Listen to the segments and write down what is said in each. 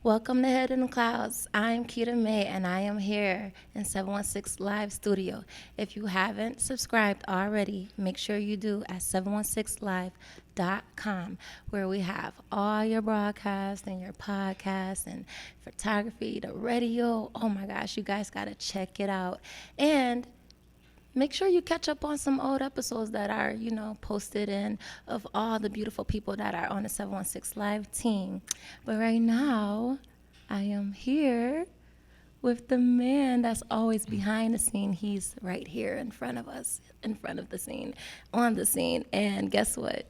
Welcome to Head in the Clouds. I'm KettaMay, and I am here in 716 Live Studio. If you haven't subscribed already, make sure you do at 716live.com, where we have all your broadcasts and your podcasts and photography, the radio. Oh my gosh, you guys got to check it out. And make sure you catch up on some old episodes that are, posted in of all the beautiful people that are on the 716 Live team. But right now, I am here with the man that's always behind the scene. He's right here in front of us, in front of the scene, on the scene. And guess what?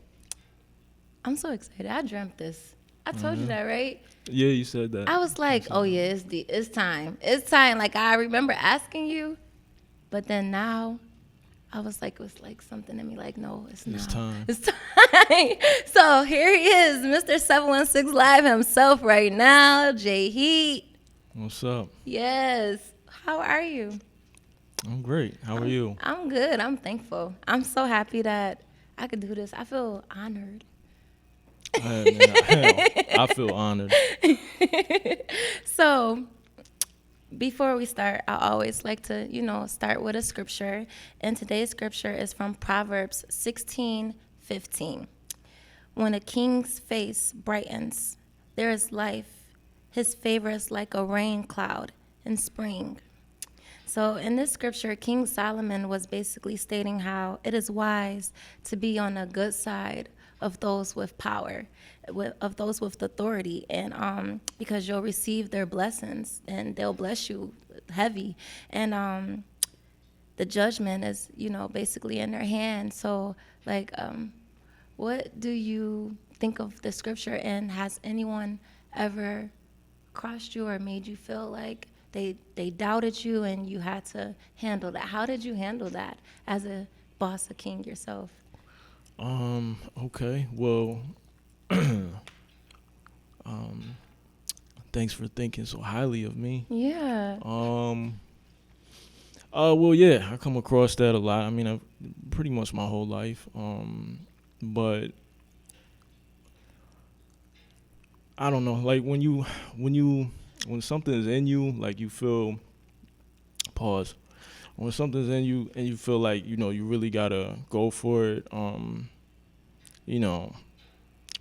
I'm so excited. I dreamt this. I told you that, right? Yeah, you said that. I was like, oh yeah, it's time. It's time. Like, I remember asking you. But then now, I was like, it was like something in me like, no, it's not. It's time. It's time. So here he is, Mr. 716 Live himself right now, Jay Heat. What's up? Yes. How are you? I'm great. How are you? I'm good. I'm thankful. I'm so happy that I could do this. I feel honored. I feel honored. So, before we start, I always like to, start with a scripture. And today's scripture is from Proverbs 16:15. When a king's face brightens, there is life. His favor is like a rain cloud in spring. So in this scripture, King Solomon was basically stating how it is wise to be on the good side of those with power, of those with authority, and because you'll receive their blessings and they'll bless you heavy, and the judgment is basically in their hand. So like, what do you think of the scripture, and has anyone ever crossed you or made you feel like they doubted you and you had to handle that? How did you handle that as a boss, a king yourself? Okay. Well, thanks for thinking so highly of me. Yeah. Well, yeah, I come across that a lot. I mean, I've pretty much my whole life. But I don't know, like when something is in you, like you feel, pause. When something's in you and you feel like, you really gotta go for it,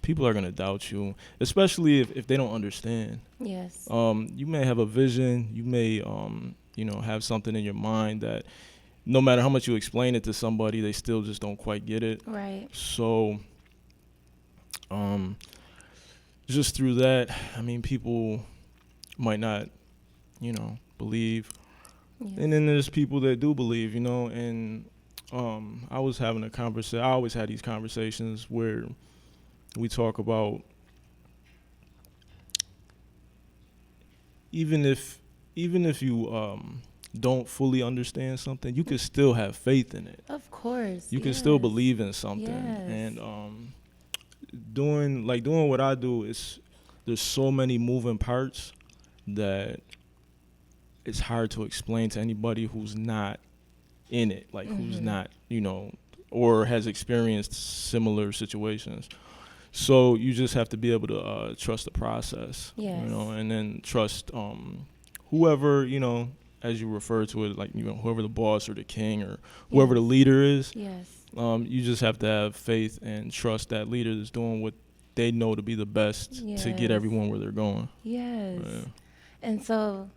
people are gonna doubt you, especially if they don't understand. Yes. You may have a vision, you may, have something in your mind that no matter how much you explain it to somebody, they still just don't quite get it. Right. So, just through that, I mean, people might not, believe. Yes. And then there's people that do believe, and I was having a conversation. I always had these conversations where we talk about even if you don't fully understand something, you can still have faith in it. Of course. You can still believe in something. Yes. And doing what I do, there's so many moving parts that it's hard to explain to anybody who's not in it, like who's not, or has experienced similar situations. So you just have to be able to trust the process, Yes. And then trust whoever, as you refer to it, like, whoever the boss or the king or whoever the leader is. Yes. You just have to have faith and trust that leader is doing what they know to be the best to get Yes. everyone where they're going. Yes. Yeah. And so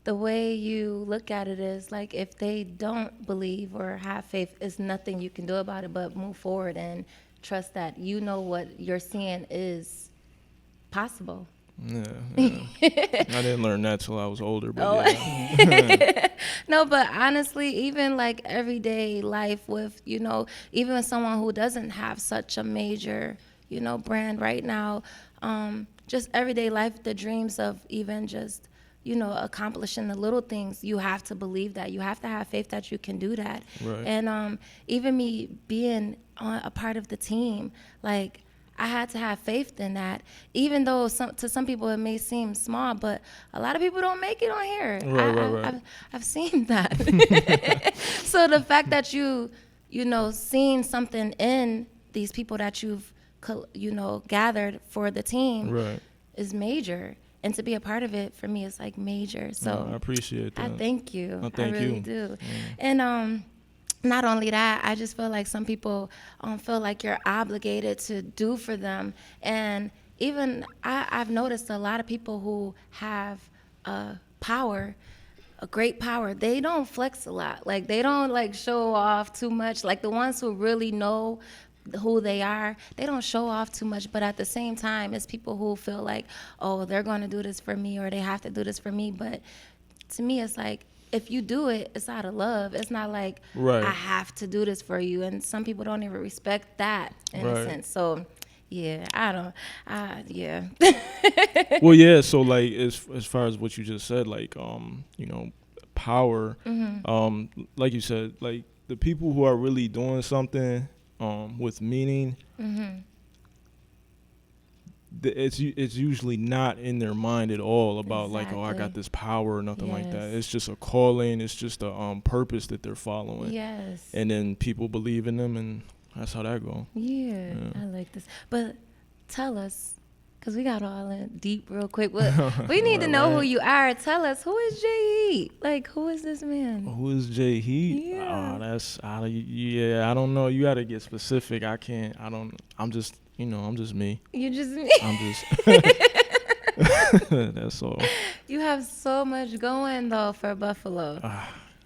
the way you look at it is like, if they don't believe or have faith, there's nothing you can do about it but move forward and trust that what you're seeing is possible. Yeah. I didn't learn that till I was older, but Oh. yeah. No, but honestly, even like everyday life with, even someone who doesn't have such a major, brand right now, just everyday life, the dreams of even just, accomplishing the little things, you have to believe that. You have to have faith that you can do that. Right. And even me being a part of the team, like, I had to have faith in that, even though to some people it may seem small, but a lot of people don't make it on here. Right. I've seen that. So the fact that you seen something in these people that you've gathered for the team, Right. is major. And to be a part of it for me is like major. So I appreciate that. I thank you. I thank really you. do. Yeah. And not only that, I just feel like some people feel like you're obligated to do for them. And even I've noticed a lot of people who have power, a great power, they don't flex a lot. Like they don't like show off too much. Like the ones who really know who they are, they don't show off too much. But at the same time, it's people who feel like, oh, they're going to do this for me or they have to do this for me. But to me, it's like, if you do it, it's out of love. It's not like Right. I have to do this for you. And some people don't even respect that in a Right. sense. So yeah, yeah. Well, yeah. So like, as far as what you just said, like, power. Like you said, like the people who are really doing something, with meaning. It's usually not in their mind at all about like, oh, I got Exactly. this power or nothing like that. Yes. It's just a calling. It's just a purpose that they're following. Yes. And then people believe in them, and that's how that go. Yeah, Yeah. I like this. But tell us, because we got all in deep real quick. But we need to know who you are. Tell us, who is Jay? Like, who is this man? Who is Jay Heat? Yeah. Yeah, I don't know. You got to get specific. I can't. I don't. I'm just. I'm just me. You just I'm just. That's all. You have so much going though for Buffalo.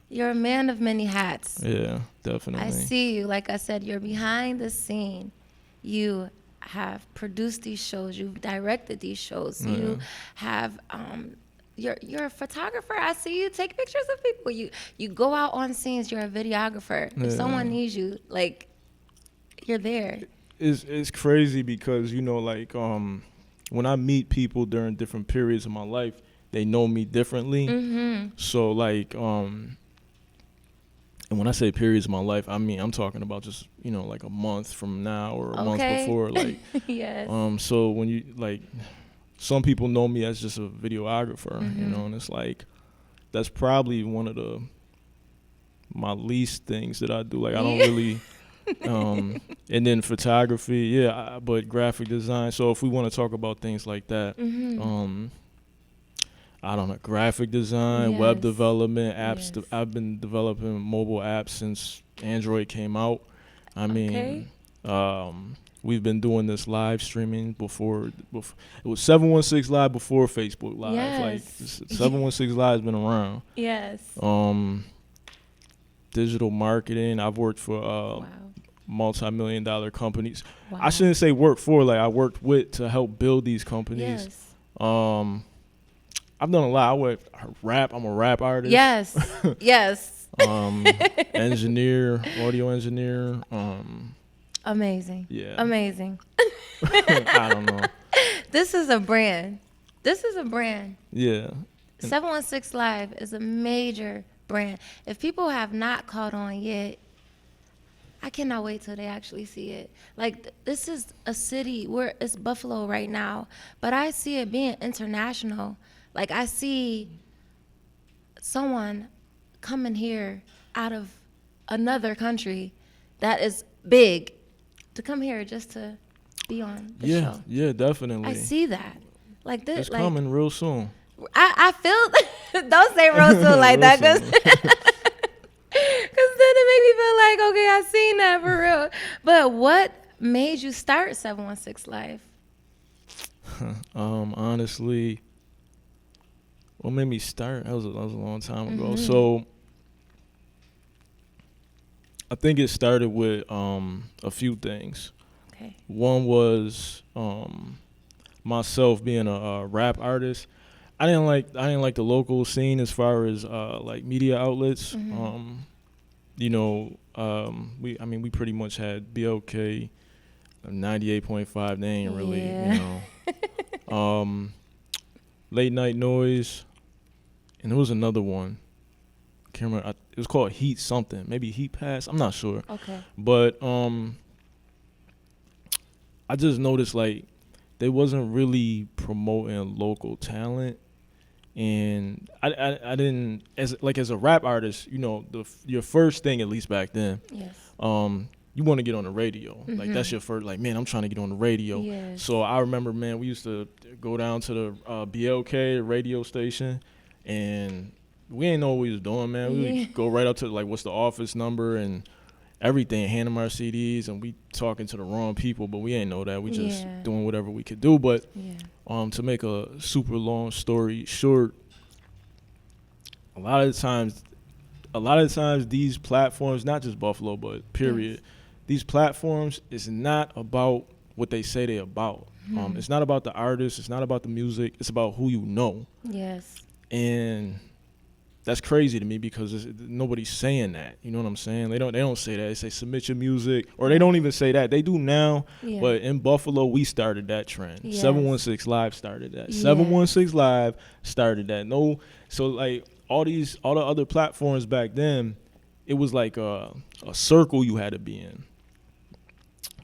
You're a man of many hats. Yeah, definitely. I see you. Like I said, you're behind the scene. You have produced these shows. You've directed these shows. You have you're a photographer. I see you take pictures of people. You go out on scenes. You're a videographer. If someone needs you, like, you're there. It's crazy because like when I meet people during different periods of my life, they know me differently. So like and when I say periods of my life, I mean I'm talking about just like a month from now or a month before, like Yes. so when you like, some people know me as just a videographer, and it's like that's probably one of my least things that I do. Like I don't really and then photography, but graphic design. So if we want to talk about things like that, I don't know, graphic design, web Yes. development, apps. Yes. I've been developing mobile apps since Android came out. I mean, we've been doing this live streaming before it was 716 Live before Facebook Live. Like Yes. 716 Live's been around. Yes. Digital marketing. I've worked for Wow. multi-million-dollar companies. Wow. I shouldn't say work for, like I worked with to help build these companies. Yes. I've done a lot. I'm a rap artist. Yes. Yes. Engineer, audio engineer. Amazing. Yeah. Amazing. I don't know. This is a brand. Yeah. 716 Live is a major brand. If people have not caught on yet, I cannot wait till they actually see it. Like, this is a city where it's Buffalo right now, but I see it being international. Like, I see someone coming here out of another country that is big to come here just to be on the show. Yeah, definitely. I see that. Like this, It's like coming real soon. I feel. Don't say real soon like that, Real cause then it make me feel like, okay, I seen that for real. But what made you start 716 Live? Honestly, what made me start? That was a long time ago. So I think it started with a few things. Okay. One was myself being a rap artist. I didn't like the local scene as far as like media outlets. We pretty much had BLK, 98.5. They ain't really, Late Night Noise, and there was another one. I can't remember. It was called Heat something, maybe Heat Pass. I'm not sure. Okay. But I just noticed like they wasn't really promoting local talent, and I didn't as a rap artist. Your first thing, at least back then, Yes. you want to get on the radio. Like that's your first, like, man, I'm trying to get on the radio. Yes. So I remember, man, we used to go down to the BLK radio station, and we ain't know what we was doing, man. We would go right up to like, what's the office number and everything, hand them our CDs, and we talking to the wrong people, but we ain't know that. We just doing whatever we could do. But to make a super long story short, a lot of times these platforms, not just Buffalo, but period, these platforms is not about what they say they about. It's not about the artist. It's not about the music. It's about who you know. Yes. And that's crazy to me because nobody's saying that. You know what I'm saying? They don't say that. They say submit your music, or they don't even say that. They do now, but in Buffalo, we started that trend. 716 Live started that. 716 Live started that. No, so like all the other platforms back then, it was like a circle you had to be in.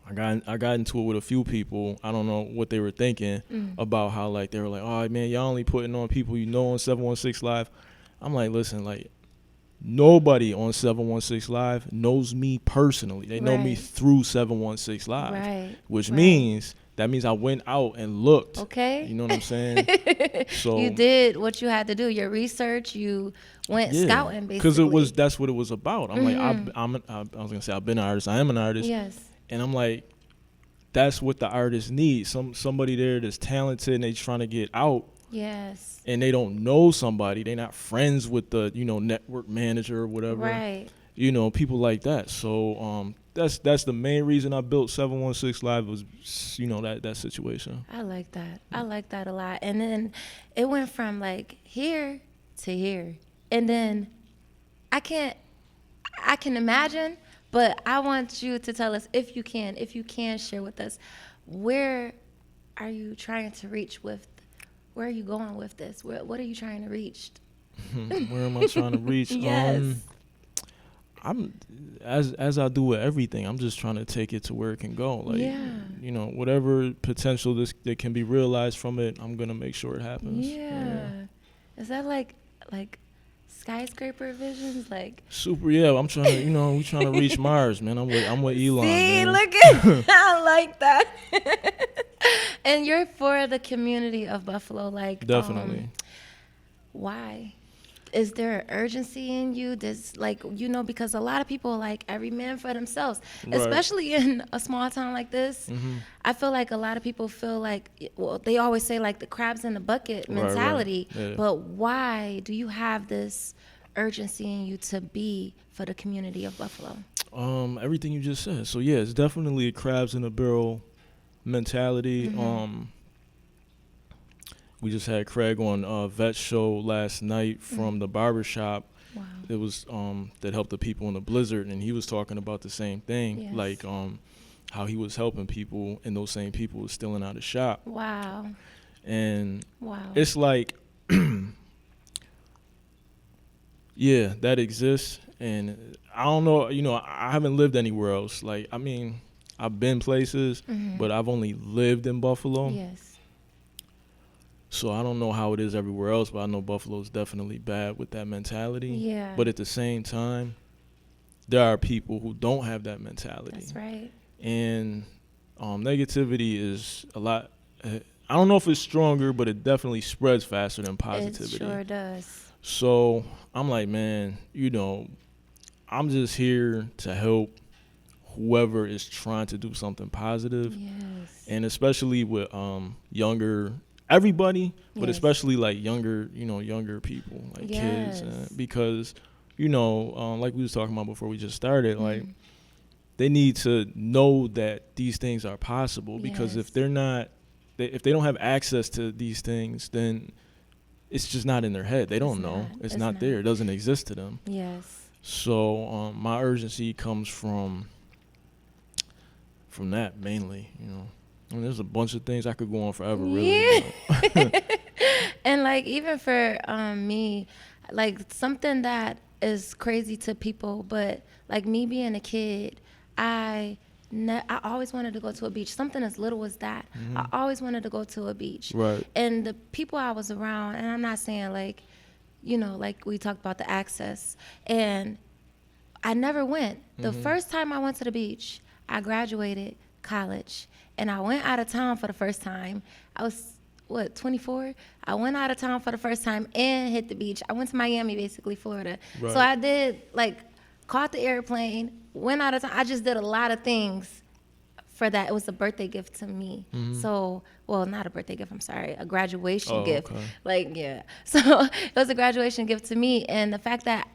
I got into it with a few people. I don't know what they were thinking about how like they were like, oh man, y'all only putting on people you know on 716 Live. I'm like, listen, like nobody on 716 Live knows me personally. They know me through 716 Live, which means that means I went out and looked. Okay. You know what I'm saying? So you did what you had to do, your research. You went scouting, basically. Because that's what it was about. I'm like, I was gonna say I've been an artist. I am an artist. Yes. And I'm like, that's what the artist needs. Somebody there that's talented and they trying to get out. Yes. And they don't know somebody. They're not friends with the, network manager or whatever. Right. People like that. So that's the main reason I built 716 Live was, that situation. I like that. I like that a lot. And then it went from like here to here. And then I can imagine, but I want you to tell us if you can share with us, where are you trying to reach with, where are you going with this? What are you trying to reach? Where am I trying to reach? Yes. I'm as I do with everything, I'm just trying to take it to where it can go. Like, whatever potential that can be realized from it, I'm gonna make sure it happens. Yeah. Is that like skyscraper visions? Like super. Yeah, I'm trying to. We trying to reach Mars, man. I'm with Elon. See, man. look at I like that. And you're for the community of Buffalo, like definitely. Why? Is there an urgency in you? Does because a lot of people like every man for themselves, especially in a small town like this. I feel like a lot of people feel like, well, they always say like the crabs in the bucket mentality. Yeah. But why do you have this urgency in you to be for the community of Buffalo? Everything you just said. So yeah, it's definitely a crabs in the barrel mentality. We just had Craig on Vet's show last night from the barbershop. Wow. It was that helped the people in the blizzard, and he was talking about the same thing, like how he was helping people, and those same people was stealing out of shop. Wow. And it's like, yeah, that exists, and I don't know, I haven't lived anywhere else. Like, I mean, I've been places, but I've only lived in Buffalo. Yes. So I don't know how it is everywhere else, but I know Buffalo's definitely bad with that mentality. Yeah. But at the same time, there are people who don't have that mentality. That's right. And negativity is a lot. I don't know if it's stronger, but it definitely spreads faster than positivity. It sure does. So I'm like, man, I'm just here to help whoever is trying to do something positive. Yes. And especially with younger everybody, but especially like younger people, like kids, because like we was talking about before we just started, like they need to know that these things are possible, because if they don't have access to these things, then it's just not in their head. They don't know. It's not there. It doesn't exist to them. Yes. So my urgency comes from that mainly, I mean, there's a bunch of things I could go on forever, really. Yeah. And like even for me, like something that is crazy to people, but like me being a kid, I always wanted to go to a beach. Something as little as that. I always wanted to go to a beach. Right. And the people I was around, and I'm not saying like, like we talked about the access, and I never went. The first time I went to the beach, I graduated college, and I went out of town for the first time. I was, 24? I went out of town for the first time and hit the beach. I went to Miami, basically, Florida. Right. So I did, like, caught the airplane, went out of town. I just did a lot of things for that. It was a birthday gift to me. So, well, not a birthday gift, I'm sorry, a graduation gift. Okay. Like, yeah. So it was a graduation gift to me. And the fact that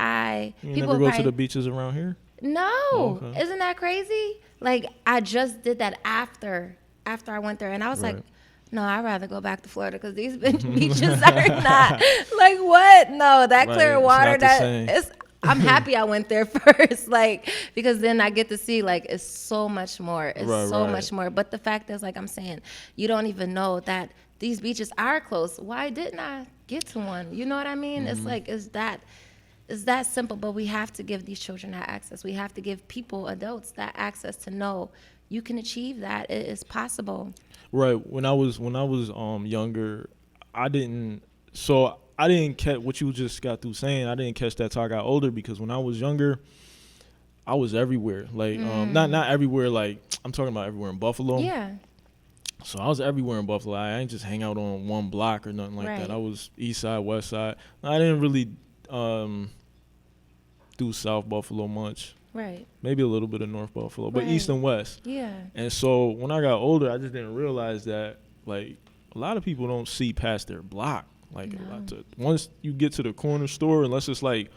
You people never go probably, to the beaches around here? no, Okay. isn't that crazy? Like, I just did that after I went there, and I was like, Right. no, I'd rather go back to Florida because these beaches are not like what? No, that Right, clear it's water, not the that same. it's. I'm happy I went there first, like, because then I get to see, like, it's so much more. It's Right, so right. much more. But the fact is, like I'm saying, you don't even know that these beaches are close. Why didn't I get to one? You know what I mean? It's like, it's that simple. But we have to give these children that access. We have to give people, adults, that access to know you can achieve that. It is possible. Right. When I was younger, I didn't catch what you just got through saying. I didn't catch that till I got older, because when I was younger, I was everywhere. Like not everywhere, like I'm talking about everywhere in Buffalo. Yeah. So I was everywhere in Buffalo. I ain't just hang out on one block or nothing like Right. that. I was east side, west side. I didn't really do South Buffalo much. Right. Maybe a little bit of North Buffalo, but Right. east and west. Yeah. And so when I got older, I just didn't realize that, like, a lot of people don't see past their block. Like, once you get to the corner store, unless it's like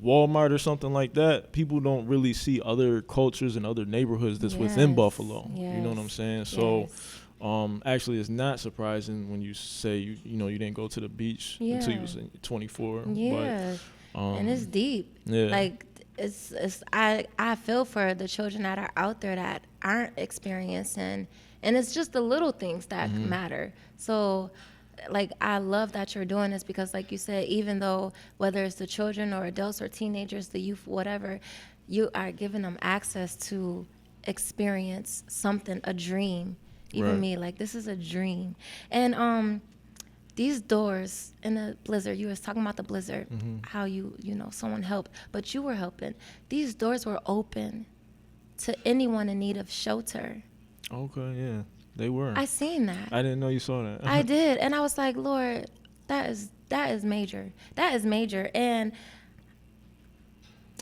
Walmart or something like that, people don't really see other cultures and other neighborhoods that's within Yes. Buffalo. You know what I'm Yes. saying? So, Yes. actually, it's not surprising when you say you didn't go to the beach until you was 24. Yeah. But, And it's deep. yeah. Like, I feel for the children that are out there that aren't experiencing, and it's just the little things that matter. So, like, I love that you're doing this, because, like you said, even though whether it's the children or adults or teenagers, the youth, whatever, you are giving them access to experience something, a dream. Even Right. me, like, this is a dream. And these doors in the blizzard, you was talking about the blizzard, how you know, someone helped, but you were helping. These doors were open to anyone in need of shelter. Okay, yeah, they were. I seen that. I didn't know you saw that. I did, and I was like, Lord, that is major. That is major. And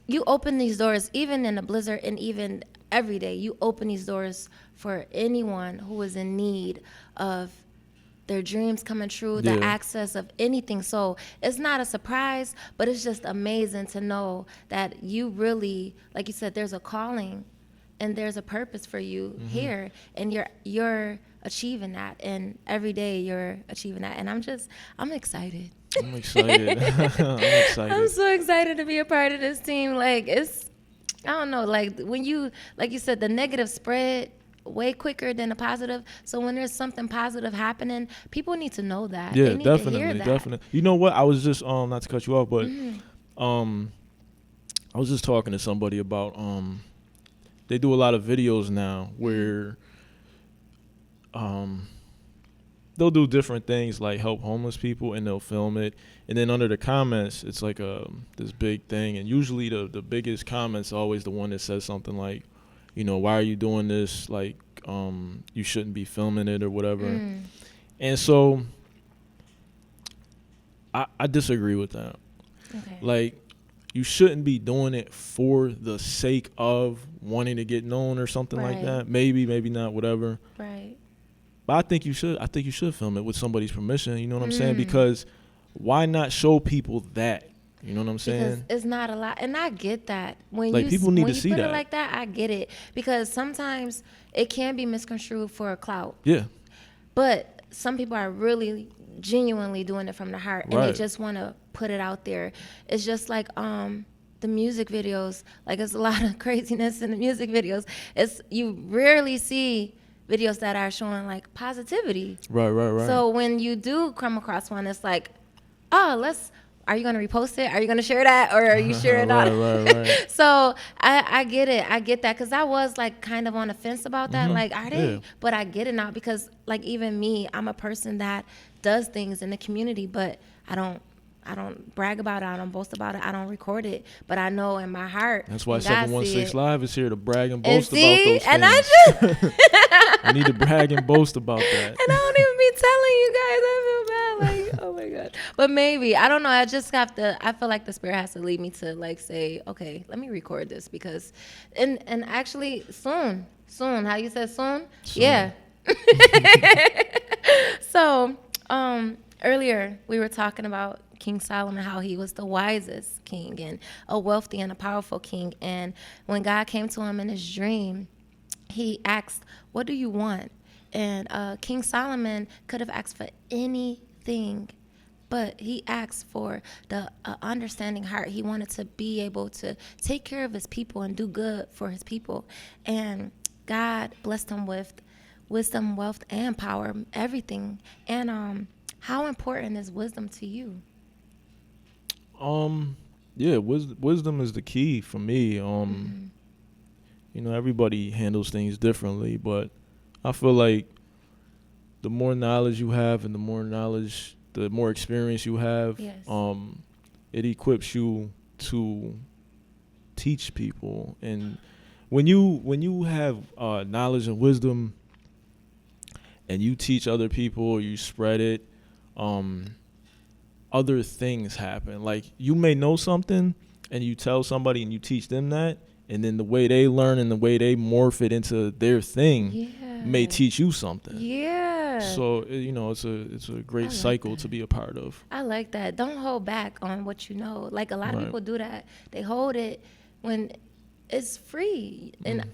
you open these doors, even in the blizzard, and even every day, you open these doors for anyone who is in need of their dreams coming true, the Yeah. access of anything. So it's not a surprise, but it's just amazing to know that you really, like you said, there's a calling and there's a purpose for you here, and you're achieving that, and every day you're achieving that. And I'm excited. I'm excited. I'm excited. I'm so excited to be a part of this team. Like, I don't know, like, when you, like you said, the negative spread way quicker than the positive. So when there's something positive happening, people need to know that. Yeah, they need to hear definitely, that. definitely. You know what? I was just not to cut you off, but I was just talking to somebody about they do a lot of videos now where they'll do different things like help homeless people, and they'll film it, and then under the comments it's like this big thing, and usually the biggest comments are always the one that says something like, you know, why are you doing this? Like, you shouldn't be filming it or whatever. And so I disagree with that. Okay. Like, you shouldn't be doing it for the sake of wanting to get known or something like Right. that. Maybe not, whatever. Right. But I think you should film it with somebody's permission. You know what I'm saying? Because why not show people that? You know what I'm saying? Because it's not a lot, and I get that. When Like, people need to see put that. it like that, I get it, because sometimes it can be misconstrued for a clout. Yeah. But some people are really genuinely doing it from the heart, and they Right. just want to put it out there. It's just like the music videos. Like, there's a lot of craziness in the music videos. You rarely see videos that are showing like positivity. Right. So when you do come across one, it's like, oh, are you going to repost it? Are you going to share that? Or are you sure not? Right. So I get it. I get that, because I was like kind of on the fence about that. Like, are they? Yeah. But I get it now, because like even me, I'm a person that does things in the community, but I don't I don't brag about it. I don't boast about it. I don't record it. But I know in my heart. That's why when God 716 see it- Live is here to brag and And boast about see, those and I things. just I need to brag and boast about that. And I don't even be telling you guys. I feel bad. Like, oh my God. But maybe, I don't know. I just have to, I feel like the Spirit has to lead me to like say, okay, let me record this because, and actually soon, how you said soon? Soon. Yeah. So, earlier we were talking about King Solomon, how he was the wisest king and a wealthy and a powerful king. And when God came to him in his dream, he asked, what do you want? And King Solomon could have asked for anything, but he asked for the understanding heart. He wanted to be able to take care of his people and do good for his people. And God blessed him with wisdom, wealth, and power, everything. And how important is wisdom to you? Yeah, wisdom is the key for me. You know, everybody handles things differently, but I feel like the more knowledge you have and the more experience you have, Yes. it equips you to teach people. And when you have knowledge and wisdom and you teach other people, you spread it, other things happen. Like you may know something and you tell somebody and you teach them that, and then the way they learn and the way they morph it into their thing may teach you something. Yeah. So you know, it's a great cycle to be a part of. I like that. Don't hold back on what you know. Like a lot of people do that. They hold it when it's free. And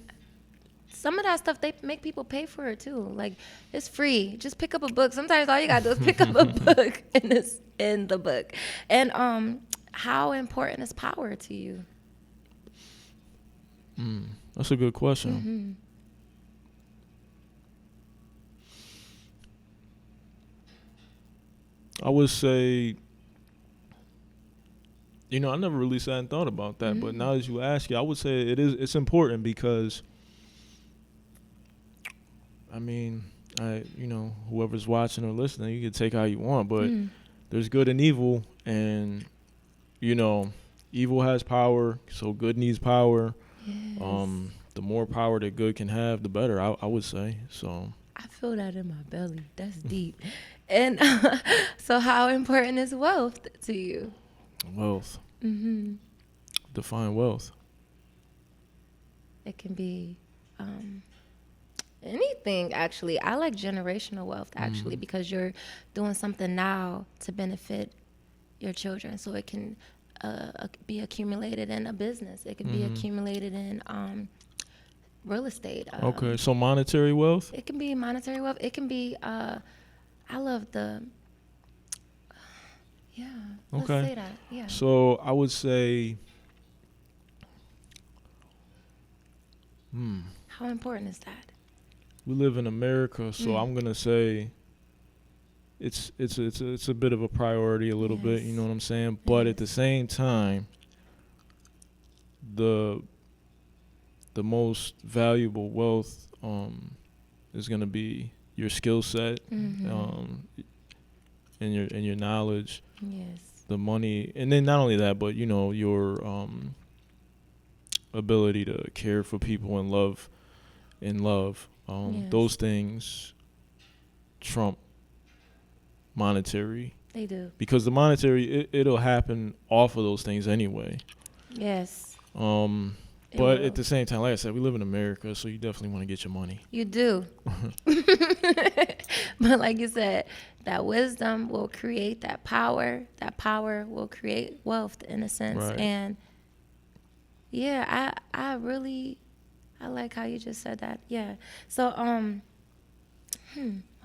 some of that stuff, they make people pay for it too. Like it's free. Just pick up a book. Sometimes all you gotta do is pick up a book and it's in the book. And how important is power to you? That's a good question. I would say, you know, I never really sat and thought about that, but now that you ask it, I would say it's important because, I mean, you know, whoever's watching or listening, you can take how you want, but there's good and evil, and you know, evil has power, so good needs power. Yes. The more power that good can have, the better, I would say. So I feel that in my belly. That's deep. And so how important is wealth to you? wealth. Define wealth. It can be anything, actually. I like generational wealth, actually, because you're doing something now to benefit your children. So it can be accumulated in a business. It can be accumulated in real estate. Okay, so monetary wealth? It can be monetary wealth. It can be, I love the, yeah, let's Okay. say that, yeah. So I would say, How important is that? we live in America, so I'm gonna say it's a bit of a priority a little bit, you know what I'm saying? But at the same time, the most valuable wealth is gonna be your skill set, and your knowledge, Yes. the money, and then not only that, but you know, your ability to care for people and love. Yes. Those things trump monetary, They do. because the monetary, it'll happen off of those things anyway. Yes. It But will. at the same time, like I said, we live in America, so you definitely want to get your money. You do. But like you said, that wisdom will create that power. That power will create wealth in a sense. Right. And yeah, I really like how you just said that. Yeah. So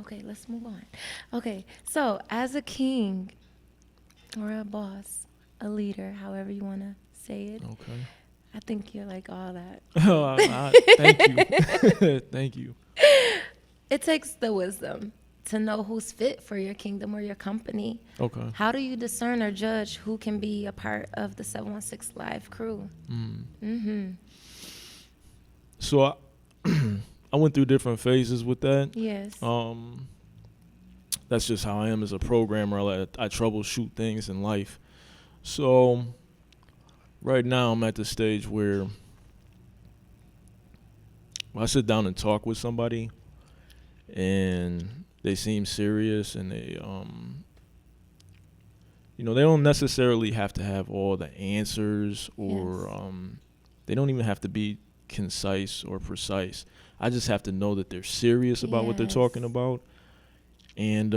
okay, let's move on. Okay. So as a king or a boss, a leader, however you want to say it. Okay. I think you're like all that. Thank you. Thank you. It takes the wisdom to know who's fit for your kingdom or your company. Okay. How do you discern or judge who can be a part of the 716 Live crew? So I went through different phases with that. Yes. that's just how I am as a programmer. I troubleshoot things in life. So right now I'm at the stage where when I sit down and talk with somebody and they seem serious and they don't necessarily have to have all the answers or Yes. they don't even have to be concise or precise. I just have to know that they're serious about what they're talking Yes. about and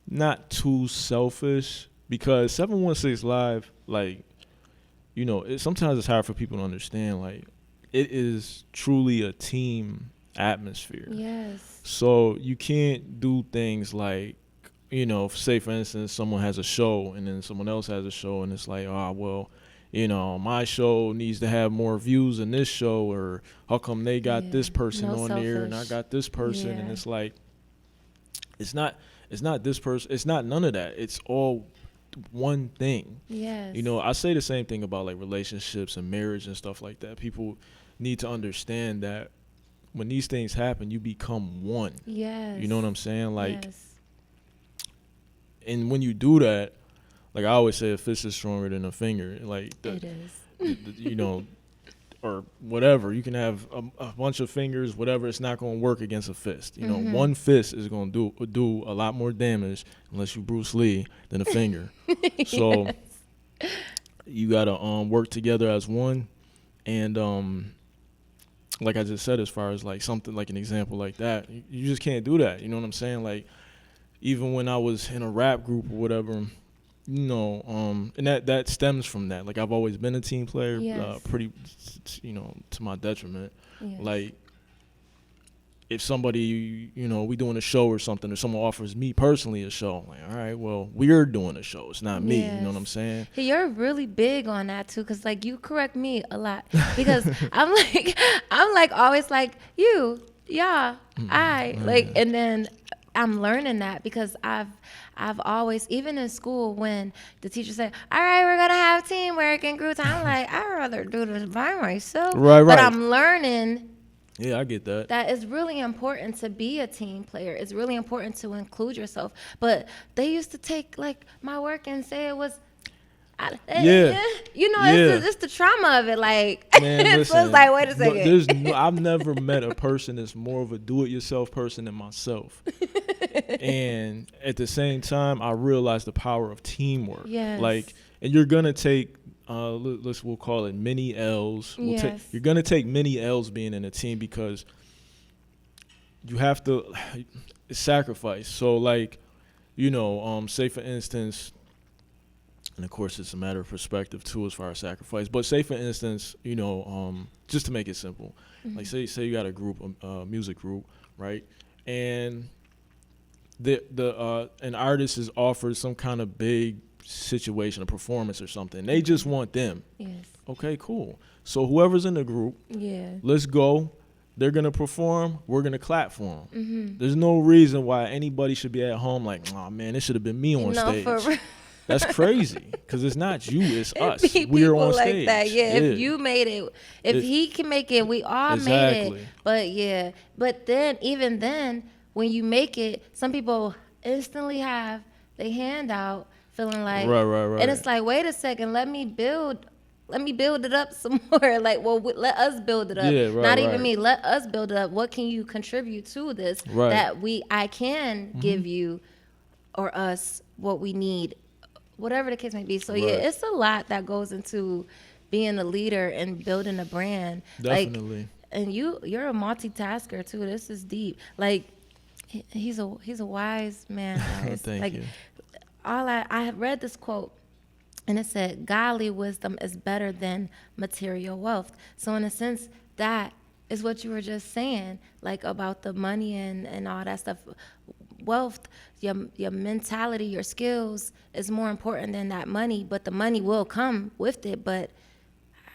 not too selfish because 716 Live, like, sometimes it's hard for people to understand. Like, it is truly a team atmosphere. Yes. So you can't do things like, say for instance, someone has a show and then someone else has a show and it's like, oh, well, my show needs to have more views than this show, or how come they got Yeah. this person No on there and I selfish. got this person, and Yeah. it's like, it's not, it's not this person, it's not none of that. It's all one thing. Yes. I say the same thing about like relationships and marriage and stuff like that. People need to understand that when these things happen, you become one. Yes. You know what I'm saying? Like, Yes. and when you do that, like I always say, a fist is stronger than a finger. Like, It is. or whatever. You can have a bunch of fingers, whatever. It's not going to work against a fist. Mhm. One fist is going to do a lot more damage, unless you Bruce Lee, than a finger. So you got to work together as one. And like I just said, as far as like something like an example like that, you just can't do that. You know what I'm saying? Like, even when I was in a rap group or whatever, and that stems from that. Like, I've always been a team player, Yes. pretty, to my detriment. Yes. Like, if somebody, we doing a show or something, or someone offers me personally a show, I'm like, all right, well, we're doing a show. It's not me. You know what I'm saying? Hey, you're really big on that too, cause like you correct me a lot because I'm like always like you, yeah, I like, and then I'm learning that because I've always, even in school, when the teacher said, all right, we're gonna have teamwork and group time, I'm like, I'd rather do this by myself. Right, But right. I'm learning Yeah, I get that. that it's really important to be a team player. It's really important to include yourself. But they used to take like my work and say it was, Yeah. Yeah. it's the trauma of it. Like, Man, so listen. it's like, wait a second. I've never met a person that's more of a do-it-yourself person than myself. And at the same time, I realized the power of teamwork. Yes. Like, and you're gonna take, we'll call it mini L's. Yes. You're gonna take many L's being in a team because you have to sacrifice. So, like, say for instance. And of course, it's a matter of perspective too, as far as sacrifice. But say, for instance, just to make it simple, like say you got a group, a music group, right? And an artist is offered some kind of big situation, a performance or something. They just want them. Yes. Okay, cool. So whoever's in the group, Yeah. let's go. They're gonna perform. We're gonna clap for them. There's no reason why anybody should be at home like, oh man, it should have been me on stage. For real. That's crazy, because it's not you, it's us. Be We're people on like stage. that. Yeah, if you made it, if he can make it, we all made Exactly. it. But yeah, but then even then, when you make it, some people instantly have their hand out, feeling like, Right. and it's like, wait a second, let me build it up some more. Like, well, let us build it up. Yeah, right, Not even right. me. Let us build it up. What can you contribute to this Right. that I can give you or us what we need, whatever the case may be. So yeah, Right. it's a lot that goes into being a leader and building a brand. Definitely. Like, and you're a multitasker too. This is deep. Like, he's a wise man. Guys. Thank like, you. I have read this quote, and it said, "Godly wisdom is better than material wealth." So in a sense, that is what you were just saying, like about the money and all that stuff. Wealth, your mentality, your skills is more important than that money, but the money will come with it. But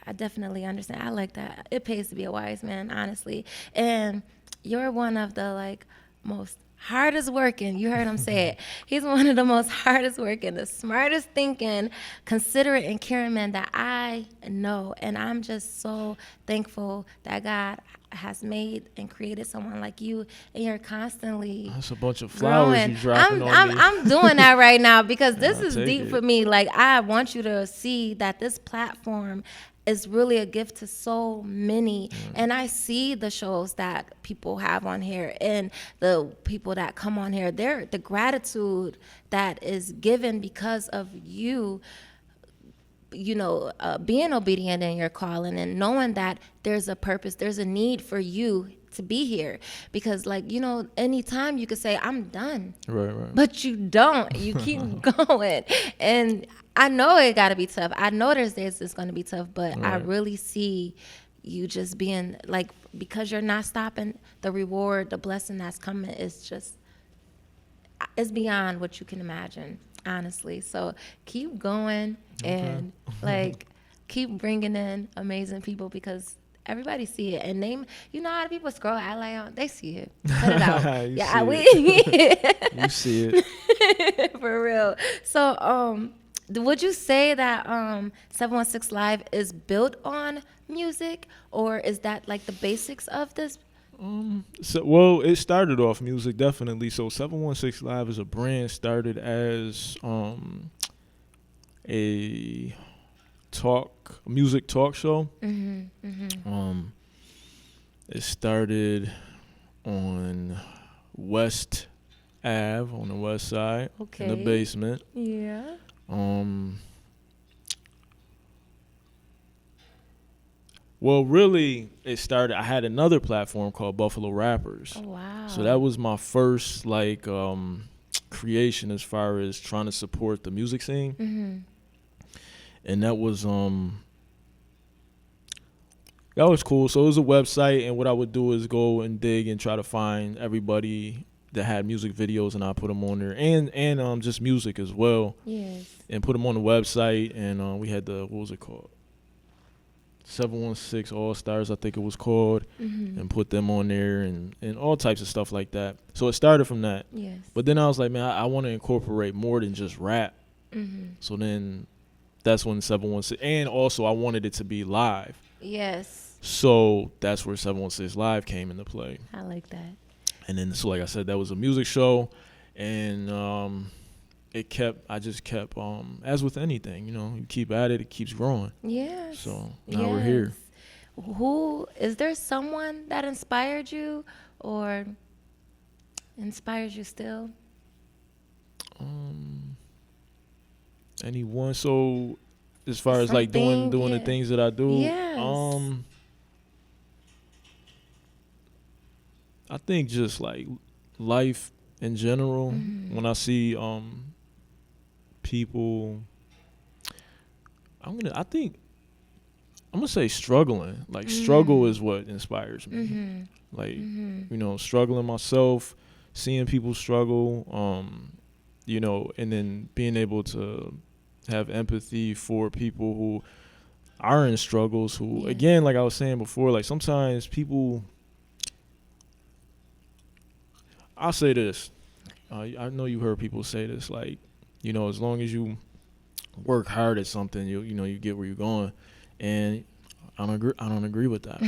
I definitely understand. I like that. It pays to be a wise man, honestly. And you're one of the like most hardest working. You heard him say it. He's one of the most hardest working, the smartest thinking, considerate and caring man that I know. And I'm just so thankful that God has made and created someone like you, and you're constantly That's a bunch of flowers growing. you dropping on me. I'm doing that right now because this I'll is take deep it. for me. Like, I want you to see that this platform is really a gift to so many. And I see the shows that people have on here and the people that come on here. The gratitude that is given because of you, being obedient in your calling and knowing that there's a purpose, there's a need for you to be here. Because, like, anytime you could say, I'm done. Right. But you don't. You keep going. And I know it got to be tough. I know there's days it's going to be tough, but I Right. really see you just being, like, because you're not stopping, the reward, the blessing that's coming is just, it's beyond what you can imagine, honestly. So keep going and, like, keep bringing in amazing people because everybody see it. And you know how people scroll, I like, they see it. Put it out. You Yeah, see You see it. for real. So, would you say that 716 Live is built on music, or is that like the basics of this? So, well, it started off music, definitely. So 716 Live as a brand started as a music talk show. It started on West Ave on the west side in the Okay. basement. Yeah. Well, really, it started. I had another platform called Buffalo Rappers. Oh, wow. So that was my first creation as far as trying to support the music scene. And that was cool. So it was a website, and what I would do is go and dig and try to find everybody that had music videos, and I put them on there, and just music as well, Yes. and put them on the website. And we had what was it called? 716 All Stars, I think it was called, and put them on there and all types of stuff like that. So it started from that. Yes. But then I was like, man, I want to incorporate more than just rap. So then that's when 716, and also I wanted it to be live. Yes. So that's where 716 Live came into play. I like that. And then, so like I said, that was a music show, and I just kept, as with anything, you keep at it, it keeps growing. Yes. So now we're here. Is there someone that inspired you or inspires you still? Anyone? So as far as like doing Something, the yeah. things that I do, Yes. I think just like life in general. When I see people, I'm gonna say struggling. Like struggle is what inspires me. Like struggling myself, seeing people struggle, and then being able to have empathy for people who are in struggles. Who, again, like I was saying before, like sometimes people. I'll say this. I know you heard people say this, like, as long as you work hard at something, you get where you're going. And I don't agree with that.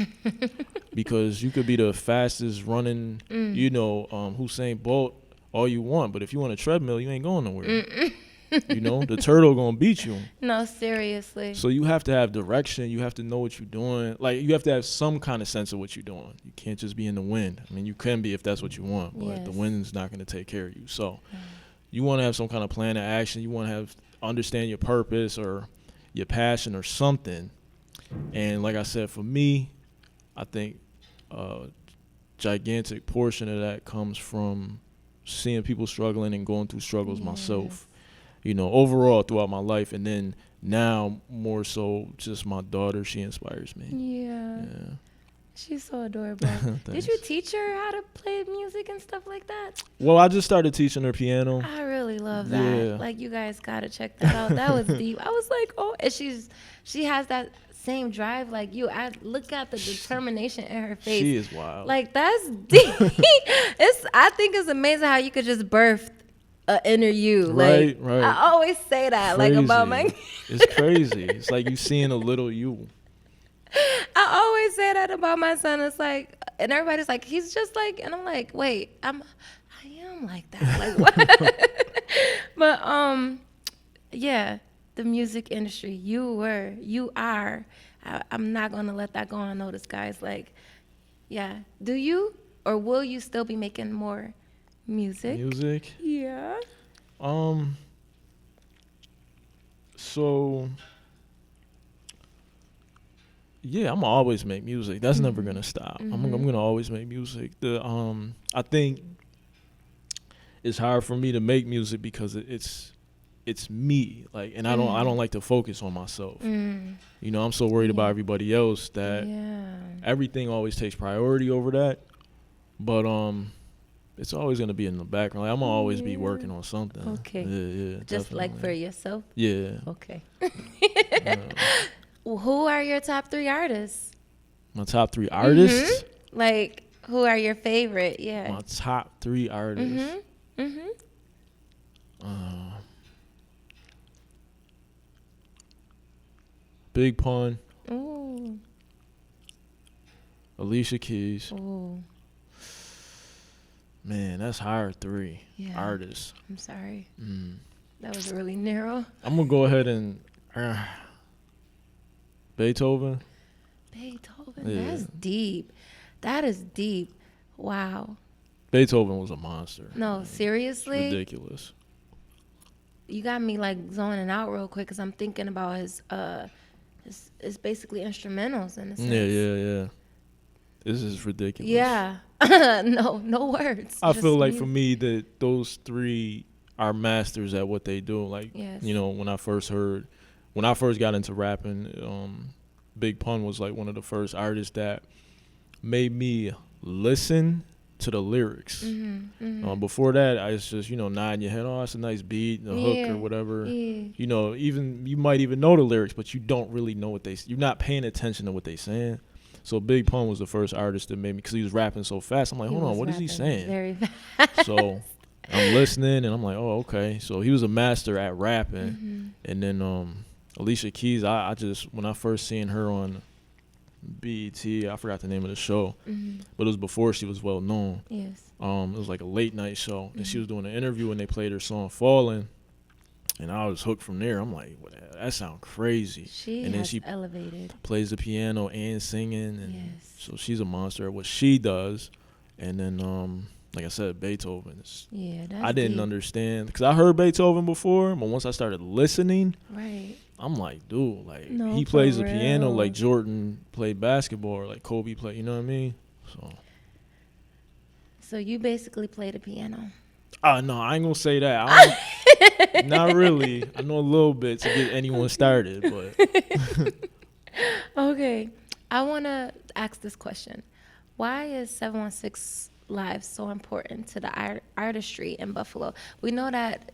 Because you could be the fastest running, Usain Bolt all you want, but if you want a treadmill, you ain't going nowhere. The turtle gonna beat you. No, seriously. So you have to have direction. You have to know what you're doing. Like, you have to have some kind of sense of what you're doing. You can't just be in the wind. I mean, you can be if that's what you want, but the wind's not going to take care of you. So you want to have some kind of plan of action. You want to understand your purpose or your passion or something. And like I said, for me, I think a gigantic portion of that comes from seeing people struggling and going through struggles myself. Overall throughout my life, and then now more so just my daughter, she inspires me. Yeah. She's so adorable. Did you teach her how to play music and stuff like that? Well, I just started teaching her piano. I really love that. Yeah. Like, you guys gotta check that out. That was deep. I was like, oh, and she has that same drive like you. I look at the determination in her face. She is wild. Like, that's deep. I think it's amazing how you could just birth an inner you. Right, like, right. I always say that, Crazy. like, about my. It's crazy. It's like you seeing a little you. I always say that about my son. It's like, and everybody's like, he's just like, and I'm like, wait, I am like that. Like, what? But yeah, the music industry. You are. I'm not gonna let that go unnoticed, guys. Like, yeah. Do you or will you still be making more music? Music. Yeah. So yeah, I'm gonna always make music. That's never gonna stop. I'm gonna always make music. I think it's hard for me to make music because it's me. Like, and I don't like to focus on myself. You know, I'm so worried about everybody else that everything always takes priority over that. But it's always gonna be in the background. Like, I'm gonna always be working on something. Okay. Yeah, Just definitely. like for yourself. Yeah. Okay. Who are your top 3 artists? My top 3 artists. Like, who are your favorite? Yeah. My top 3 artists. Big Pun, Ooh. Alicia Keys. Ooh. Man, that's hard 3 Yeah. artists. I'm sorry. That was really narrow. I'm gonna go ahead and Beethoven. Beethoven. Yeah. That's deep. That is deep. Wow. Beethoven was a monster. No, seriously? Ridiculous. You got me like zoning out real quick because I'm thinking about his basically instrumentals in a sense. Yeah. This is ridiculous. Yeah. No words. I Just feel like you. for me that those 3 are masters at what they do. Like, Yes. you know, when I first got into rapping, Big Pun was like one of the first artists that made me listen to the lyrics. Before that, I was just, you know, nodding your head, oh, that's a nice beat, the hook or whatever. Yeah. You know, you might even know the lyrics, but you don't really know what you're not paying attention to what they saying. So Big Pun was the first artist that made me, because he was rapping so fast. I'm like, hold on, what is he saying? Very fast. So I'm listening, and I'm like, oh, okay. So he was a master at rapping. And then Alicia Keys, I just, when I first seen her on BET, I forgot the name of the show, but it was before she was well known. Yes. It was like a late night show, and she was doing an interview, and they played her song "Falling," and I was hooked from there. I'm like, well, that sounds crazy. She and then has she elevated. plays the piano and singing, and Yes. so she's a monster at what she does. And then, like I said, Beethoven. Yeah, that's I didn't deep. understand, because I heard Beethoven before, but once I started listening, Right. I'm like, dude, like, No, he for plays the piano real. like Jordan played basketball, or like Kobe played, you know what I mean? So you basically play the piano. No, I ain't gonna say that. Not really. I know a little bit to get anyone started, but Okay. I want to ask this question. Why is 716 Live so important to the artistry in Buffalo? We know that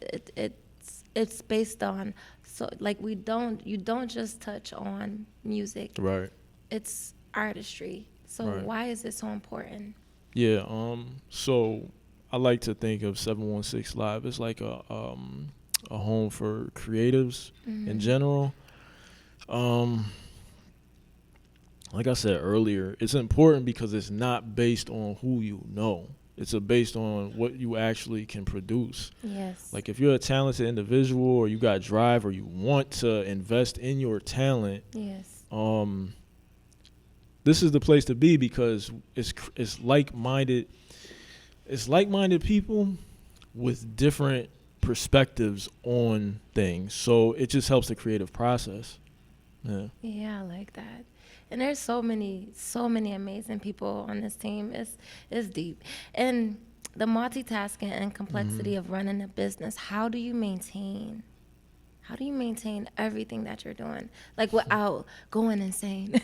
it's based on, so like you don't just touch on music. right. It's artistry. So Right. why is it so important? Yeah. So I like to think of 716 Live as like a home for creatives in general. Like I said earlier, it's important because it's not based on who you know. It's based on what you actually can produce. Yes. Like, if you're a talented individual, or you got drive, or you want to invest in your talent, Yes. this is the place to be, because it's like-minded. It's like-minded people with different perspectives on things. So it just helps the creative process. Yeah. Yeah, I like that. And there's so many amazing people on this team. It's deep. And the multitasking and complexity of running a business, how do you maintain everything that you're doing, like, without going insane?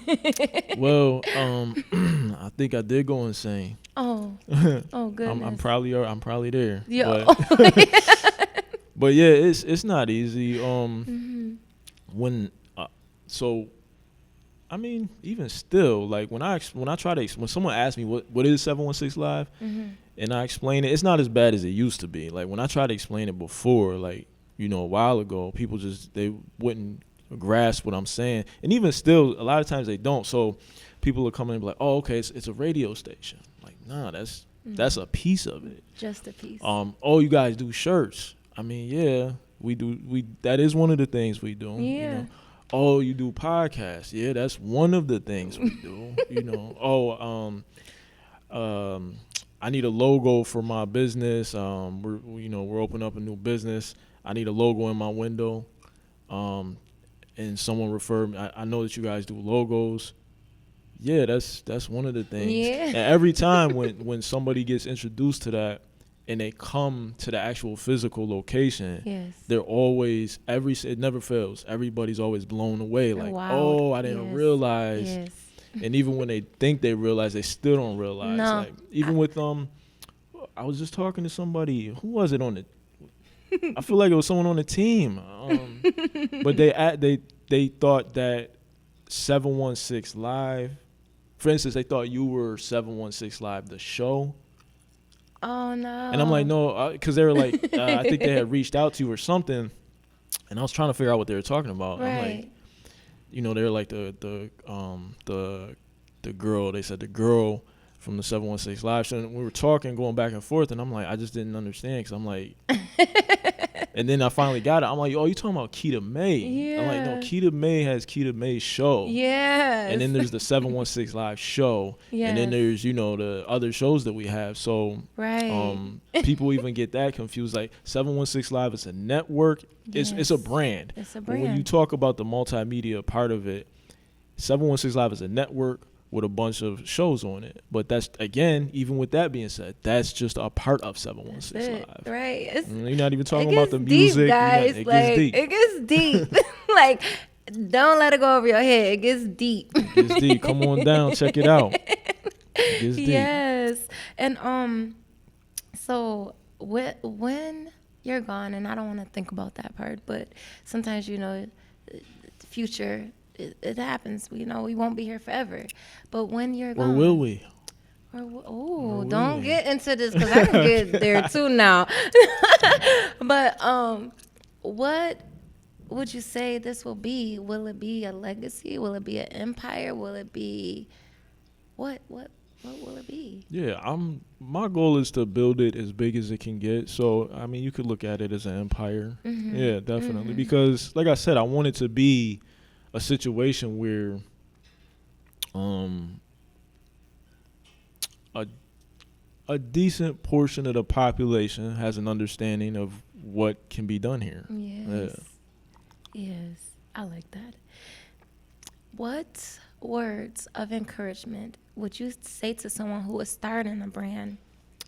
Well, I think I did go insane. Oh goodness. I'm probably there. Yeah. But yeah, it's not easy. When so I mean, even still, like when I try to when someone asks me what is 716 Live, and I explain it, it's not as bad as it used to be. Like when I tried to explain it before, like a while ago, people just they wouldn't grasp what I'm saying, and even still, a lot of times they don't. So people will come in and be like, "Oh, okay, it's a radio station." Like, nah, that's a piece of it. Just a piece. Oh, you guys do shirts? I mean, yeah, we do. That is one of the things we do. Yeah. Oh, you do podcasts? Yeah, that's one of the things we do. I need a logo for my business. We're opening up a new business. I need a logo in my window. And someone referred me. I know that you guys do logos. Yeah, that's one of the things. Yeah. And every time when somebody gets introduced to that and they come to the actual physical location, Yes. they're always it never fails. Everybody's always blown away. Like, Wowed. oh, I didn't Yes. realize. Yes. And even when they think they realize, they still don't realize. No. Like even with I was just talking to somebody. Who was it on the? I feel like it was someone on the team. But they thought that 716 Live. For instance, they thought you were 716 Live, the show. Oh no. And I'm like, no, because they were like, I think they had reached out to you or something, and I was trying to figure out what they were talking about. Right. I'm like, they were like the girl. They said the girl from the 716 Live show. And we were talking, going back and forth, and I'm like, I just didn't understand because I'm like. And then I finally got it. I'm like, oh, you talking about KettaMay? I'm like, no, KettaMay has KettaMay's show. Yes. And then there's the 716 Live show. Yes. And then there's, the other shows that we have. So Right. People even get that confused. Like 716 Live is a network. It's a brand. It's a But brand. when you talk about the multimedia part of it, 716 Live is a network with a bunch of shows on it. But that's, again, even with that being said, that's just a part of 716 Live. Right. You're not even talking it about gets the music. deep, guys. It like, gets deep. It gets deep. Like, don't let it go over your head. It gets deep. It gets deep. Come on down. Check it out. It gets deep. Yes. And so when you're gone, and I don't want to think about that part, but sometimes the future it happens. We won't be here forever. But when you're gone, Or will we? Or don't get into this because I can get there too now. But what would you say this will be? Will it be a legacy? Will it be an empire? Will it be what will it be? Yeah, my goal is to build it as big as it can get. So I mean, you could look at it as an empire. Mm-hmm. Yeah, definitely. Because like I said, I want it to be a situation where a decent portion of the population has an understanding of what can be done here. Yes. Yes. I like that. What words of encouragement would you say to someone who is starting a brand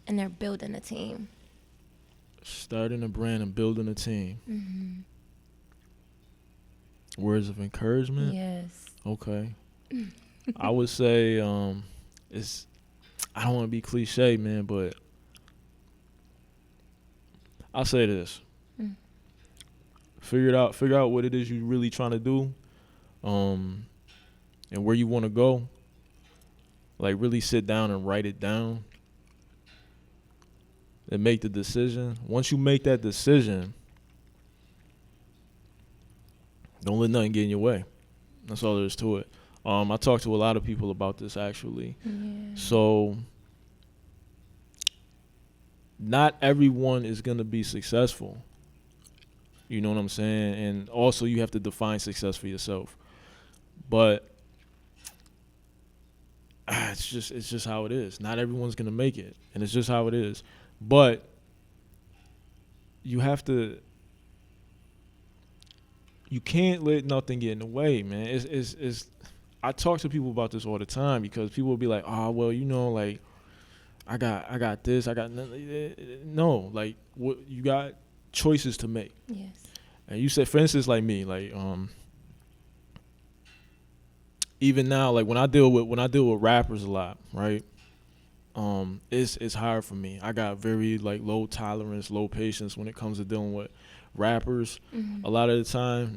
and they're building a team? Starting a brand and building a team. Mm-hmm. Words of encouragement? Yes. Okay. I would say I don't want to be cliche, man, but I'll say this. Figure out what it is you're really trying to do, and where you want to go. Like really sit down and write it down and make the decision. Once you make that decision, don't let nothing get in your way. That's all there is to it. I talked to a lot of people about this actually. Yeah. So not everyone is going to be successful. You know what I'm saying? And also you have to define success for yourself. But it's just how it is. Not everyone's going to make it, and it's just how it is. But you can't let nothing get in the way, man. It's I talk to people about this all the time because people will be like, "Oh, well, like I got this, I got no, like what you got choices to make." Yes. And you said, for instance, like me, like even now, like when I deal with rappers a lot, right? It's hard for me. I got very like low tolerance, low patience when it comes to dealing with rappers. Mm-hmm. A lot of the time,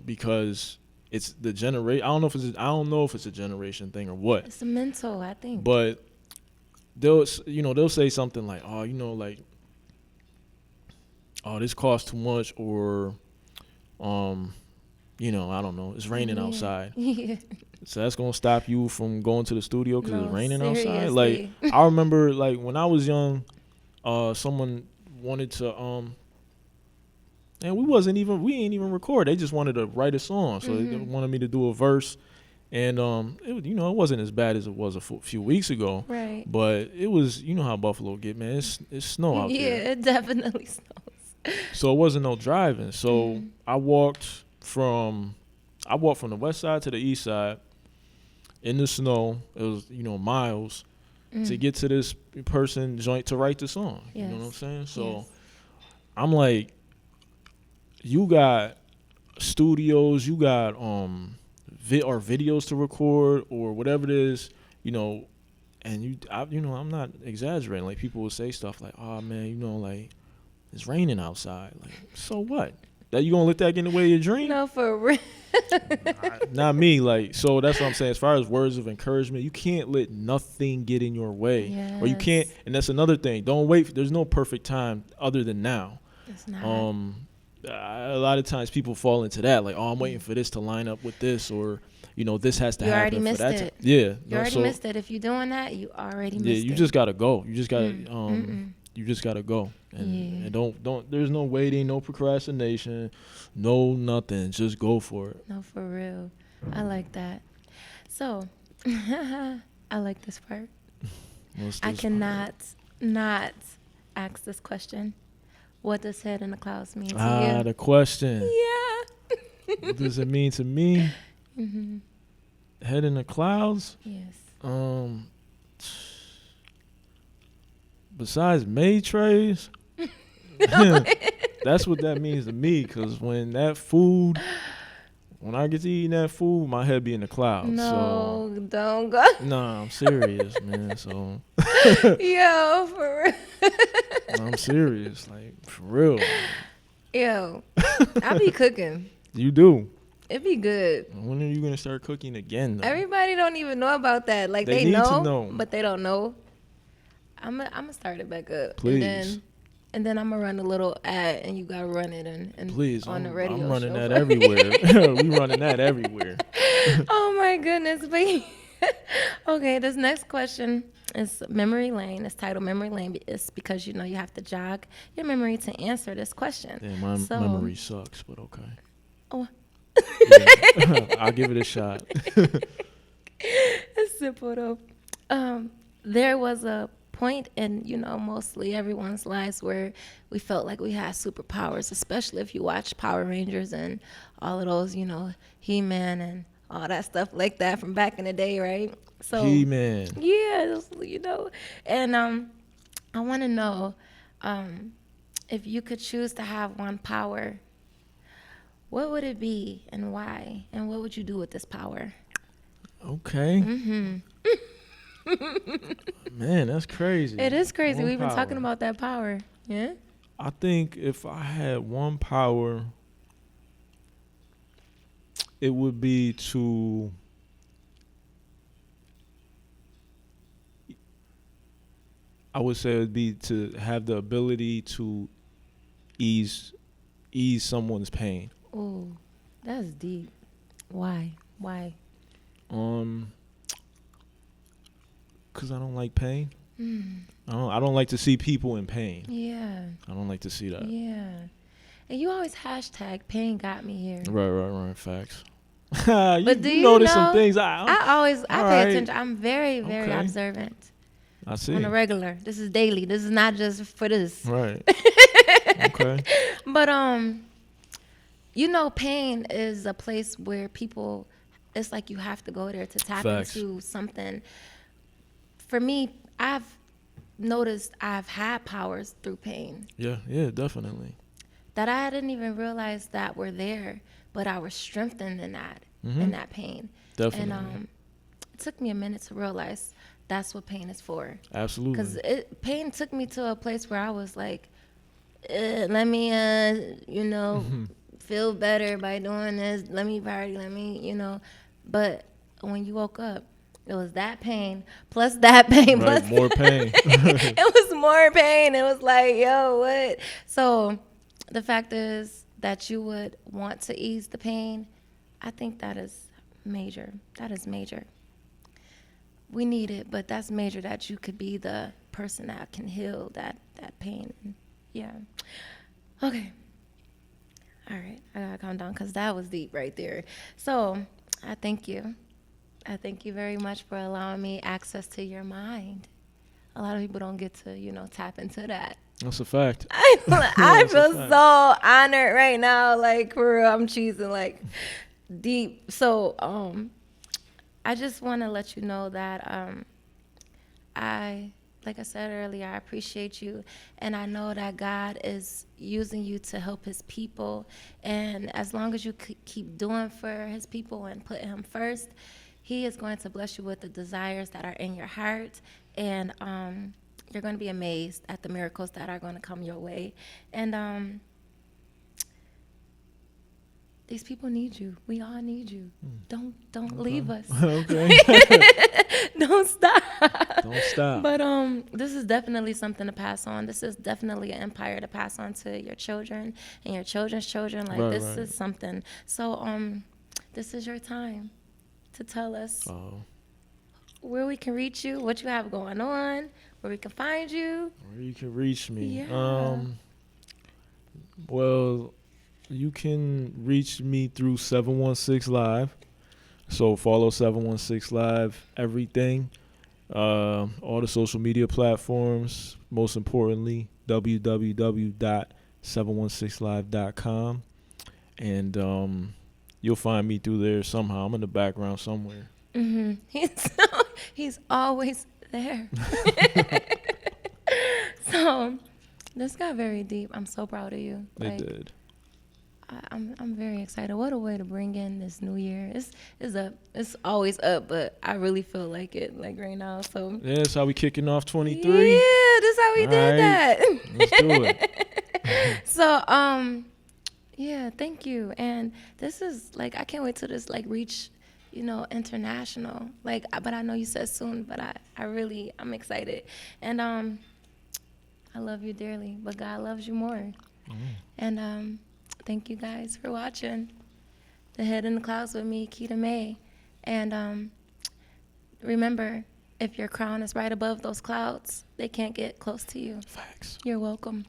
because it's the generation. I don't know if it's a generation thing or what. It's a mental, I think. But they'll say something like, oh, like, oh, this costs too much, or I don't know, it's raining outside. Yeah. So that's gonna stop you from going to the studio because it's raining outside. Seriously. Like, I remember, like, when I was young, someone wanted to and we ain't even record. They just wanted to write a song, so they wanted me to do a verse, and it wasn't as bad as it was a few weeks ago. Right. But it was, how Buffalo get, man. It's snow out there. Yeah, it definitely snows. So it wasn't no driving. So I walked from the west side to the east side in the snow. It was, miles to get to this person joint to write the song. Yes. You know what I'm saying? So Yes. I'm like, you got studios, you got videos to record or whatever it is, and I'm not exaggerating. Like, people will say stuff like, "Oh man, like, it's raining outside." Like, so what? That you gonna let that get in the way of your dream? No, for real. Not me. Like, so that's what I'm saying. As far as words of encouragement, you can't let nothing get in your way, or you can't. And that's another thing. Don't wait. There's no perfect time other than now. It's not. A lot of times people fall into that, like, oh, I'm waiting for this to line up with this, or this has to happen. You already missed for that it. Yeah, You already missed it. If you're doing that, you already missed it. Yeah, you just gotta go. You just gotta you just gotta go, and don't. There's no waiting, no procrastination, no nothing. Just go for it. No, for real. I like that. So, I like this part. I cannot not ask this question. What does head in the clouds mean to you? The question. Yeah. What does it mean to me? Head in the clouds? Yes. Besides May trays, that's what that means to me. Because when I get to eating that food, my head be in the clouds. No, so. Don't go. Nah, I'm serious, man. So. Yo, for real. I'm serious, like, for real. Yo, I be cooking. You do. It be good. When are you gonna start cooking again, though? Everybody don't even know about that. Like, They they need know, to know. but they don't know. I'm gonna start it back up. Please. And then I'm gonna run a little ad, and you gotta run it and Please, on the radio I'm running show. that everywhere. We running that everywhere. Oh my goodness, but okay. This next question is memory lane. It's titled Memory Lane. It's because you have to jog your memory to answer this question. Yeah, my memory sucks, but okay. Oh. Yeah. I'll give it a shot. It's simple though. There was a point in mostly everyone's lives where we felt like we had superpowers, especially if you watch Power Rangers and all of those, He-Man and all that stuff like that from back in the day, right? So He-Man. Yeah, and I want to know if you could choose to have one power, what would it be and why, and what would you do with this power? Okay. Man, that's crazy. It is crazy. One We've been power. talking about that power. Yeah. I think if I had one power, it would be to have the ability to ease someone's pain. Oh, that's deep. Why? Because I don't like pain. I don't like to see people in pain. Yeah. I don't like to see that. Yeah. And you always hashtag pain got me here. Right. Facts. But do you notice know, some things. I pay right. attention. I'm very, very Okay. observant. I see. On a regular. This is daily. This is not just for this. Right. Okay. But pain is a place where people, it's like you have to go there to tap Facts. into something. For me, I've noticed I've had powers through pain Yeah, definitely. that I didn't even realize that were there, but I was strengthened in that in that pain. Definitely. And it took me a minute to realize that's what pain is for. Absolutely. Because pain took me to a place where I was like, let me, feel better by doing this. Let me party. Let me, But when you woke up, it was that pain plus that pain Right, plus more pain. it was more pain. It was like, yo, what? So the fact is that you would want to ease the pain. I think that is major. That is major. We need it, but that's major that you could be the person that can heal that pain. Yeah. Okay. All right. I gotta calm down because that was deep right there. So I thank you. I thank you very much for allowing me access to your mind. A lot of people don't get to, tap into that. That's a fact. I That's a feel fact. so honored right now. Like, for real, I'm cheesing, like, deep. So, I just want to let you know that like I said earlier, I appreciate you. And I know that God is using you to help his people. And as long as you keep doing for his people and put him first, he is going to bless you with the desires that are in your heart. And you're going to be amazed at the miracles that are going to come your way. And these people need you. We all need you. Don't Okay. leave us. Okay. Don't stop. Don't stop. But this is definitely something to pass on. This is definitely an empire to pass on to your children and your children's children. Like, Right, this right. is something. So this is your time to tell us where we can reach you, what you have going on, where we can find you. Where you can reach me. Yeah. Well, you can reach me through 716 Live. So follow 716 Live, everything. All the social media platforms. Most importantly, www.716live.com. And you'll find me through there somehow. I'm in the background somewhere. He's always there. So this got very deep. I'm so proud of you. It did. I'm very excited. What a way to bring in this new year. It's up. It's always up, but I really feel like it, like, right now. So Yeah, that's how we kicking off 23. yeah, this is how we did that. Let's do it. So yeah, thank you. And this is like, I can't wait till this like reach, international. Like, but I know you said soon, but I'm excited. And I love you dearly, but God loves you more. And thank you guys for watching The Head in the Clouds with me, KettaMay. And remember, if your crown is right above those clouds, they can't get close to you. Facts. You're welcome.